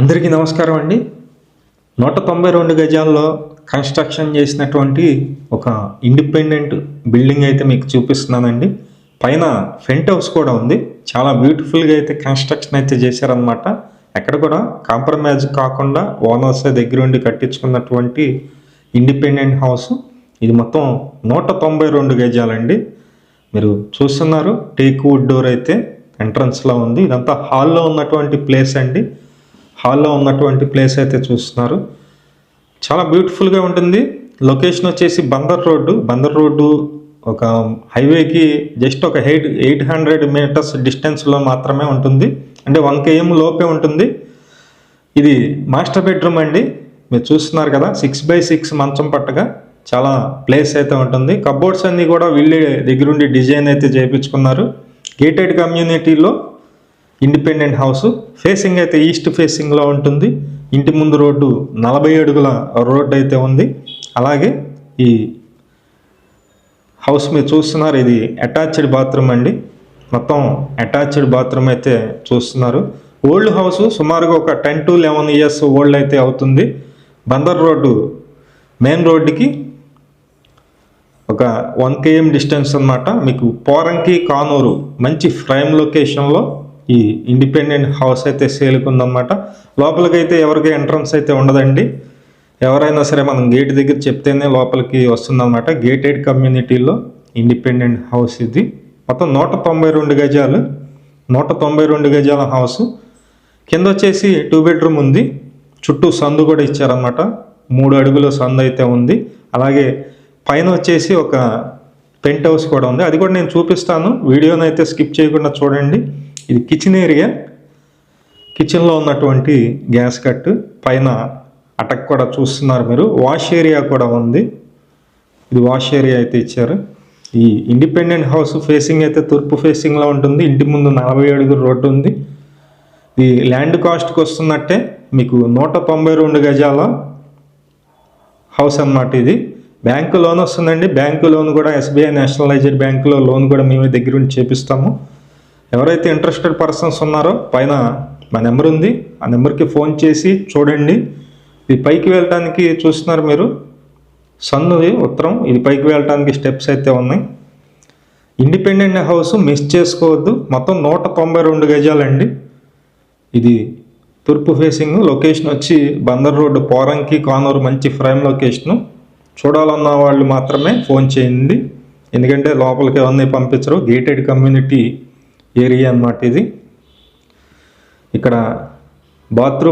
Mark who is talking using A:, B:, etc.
A: అందరికీ నమస్కారం అండి. 192 గజాల్లో కన్స్ట్రక్షన్ చేసినటువంటి ఒక ఇండిపెండెంట్ బిల్డింగ్ అయితే మీకు చూపిస్తున్నానండి. పైన పెంట్ హౌస్ కూడా ఉంది. చాలా బ్యూటిఫుల్గా అయితే కన్స్ట్రక్షన్ అయితే చేశారనమాట. ఎక్కడ కూడా కాంప్రమైజ్ కాకుండా ఓనర్స్ దగ్గరుండి కట్టించుకున్నటువంటి ఇండిపెండెంట్ హౌస్. ఇది మొత్తం 192 గజాలండి. మీరు చూస్తున్నారు, టేక్ వుడ్ డోర్ అయితే ఎంట్రన్స్లో ఉంది. ఇదంతా హాల్లో ఉన్నటువంటి ప్లేస్ అండి. హాల్లో ఉన్నటువంటి ప్లేస్ అయితే చూస్తున్నారు. చాలా బ్యూటిఫుల్గా ఉంటుంది. లొకేషన్ వచ్చేసి బందర్ రోడ్డు ఒక హైవేకి జస్ట్ ఒక 800 మీటర్స్ డిస్టెన్స్లో మాత్రమే ఉంటుంది. అంటే 1 km లోపే ఉంటుంది. ఇది మాస్టర్ బెడ్రూమ్ అండి. మీరు చూస్తున్నారు కదా, 6x6 మంచం పట్టగా చాలా ప్లేస్ అయితే ఉంటుంది. కబోర్డ్స్ అన్నీ కూడా వీళ్ళే దగ్గరుండి డిజైన్ అయితే చేయించుకున్నారు. గేటెడ్ కమ్యూనిటీలో ఇండిపెండెంట్ హౌస్. ఫేసింగ్ అయితే ఈస్ట్ ఫేసింగ్లో ఉంటుంది. ఇంటి ముందు రోడ్డు 40 అడుగుల రోడ్డు అయితే ఉంది. అలాగే ఈ హౌస్ మీరు చూస్తున్నారు, ఇది అటాచ్డ్ బాత్రూమ్ అండి. మొత్తం అటాచ్డ్ బాత్రూమ్ అయితే చూస్తున్నారు. ఓల్డ్ హౌస్ సుమారుగా ఒక 10 to 11 years ఓల్డ్ అయితే అవుతుంది. బందర్ రోడ్డు మెయిన్ రోడ్డుకి ఒక 1 km డిస్టెన్స్ అన్నమాట. మీకు పోరంకి కానూరు మంచి ప్రైమ్ లొకేషన్లో ఈ ఇండిపెండెంట్ హౌస్ అయితే సేల్కుందనమాట. లోపలికైతే ఎవరికి ఎంట్రన్స్ అయితే ఉండదండి. ఎవరైనా సరే మనం గేట్ దగ్గర చెప్తేనే లోపలికి వస్తుందన్నమాట. గేటెడ్ కమ్యూనిటీలో ఇండిపెండెంట్ హౌస్ ఇది. మొత్తం 192 గజాలు, 192 గజాల హౌస్. కింద వచ్చేసి 2 bedroom ఉంది. చుట్టూ సందు కూడా ఇచ్చారనమాట. 3 అడుగుల సందు అయితే ఉంది. అలాగే పైన వచ్చేసి ఒక పెంట్ హౌస్ కూడా ఉంది. అది కూడా నేను చూపిస్తాను. వీడియోని అయితే స్కిప్ చేయకుండా చూడండి. ఇది కిచెన్ ఏరియా. కిచెన్లో ఉన్నటువంటి గ్యాస్ కట్, పైన అటక్ కూడా చూస్తున్నారు మీరు. వాష్ ఏరియా కూడా ఉంది. ఇది వాష్ ఏరియా అయితే ఇచ్చారు. ఈ ఇండిపెండెంట్ హౌస్ ఫేసింగ్ అయితే తూర్పు ఫేసింగ్లో ఉంటుంది. ఇంటి ముందు 40 అడుగుల రోడ్డు ఉంది. ఈ ల్యాండ్ కాస్ట్కి వస్తున్నట్టే మీకు 192 గజాల హౌస్ అన్నమాట. ఇది బ్యాంకు లోన్ వస్తుందండి. బ్యాంకు లోన్ కూడా SBI నేషనలైజ్డ్ బ్యాంకులో లోన్ కూడా మేమే దగ్గరుండి చేపిస్తాము. ఎవరైతే ఇంట్రెస్టెడ్ పర్సన్స్ ఉన్నారో పైన మా నెంబర్ ఉంది, ఆ నెంబర్కి ఫోన్ చేసి చూడండి. ఇది పైకి వెళ్ళటానికి చూస్తున్నారు మీరు, సందుది ఉత్తరం. ఇది పైకి వెళ్ళటానికి స్టెప్స్ అయితే ఉన్నాయి. ఇండిపెండెంట్ హౌస్ మిస్ చేసుకోవద్దు. మొత్తం 192 గజాలండి. ఇది తూర్పు ఫేసింగ్. లొకేషన్ వచ్చి బందర్ రోడ్డు పోరంకి కానూరు మంచి ప్రైమ్ లొకేషను. చూడాలన్న వాళ్ళు మాత్రమే ఫోన్ చేయండి, ఎందుకంటే లోపలికి అవన్నీ పంపించరు. గేటెడ్ కమ్యూనిటీ ఏరియా అన్నమాట ఇది. ఇక్కడ బాత్రూమ్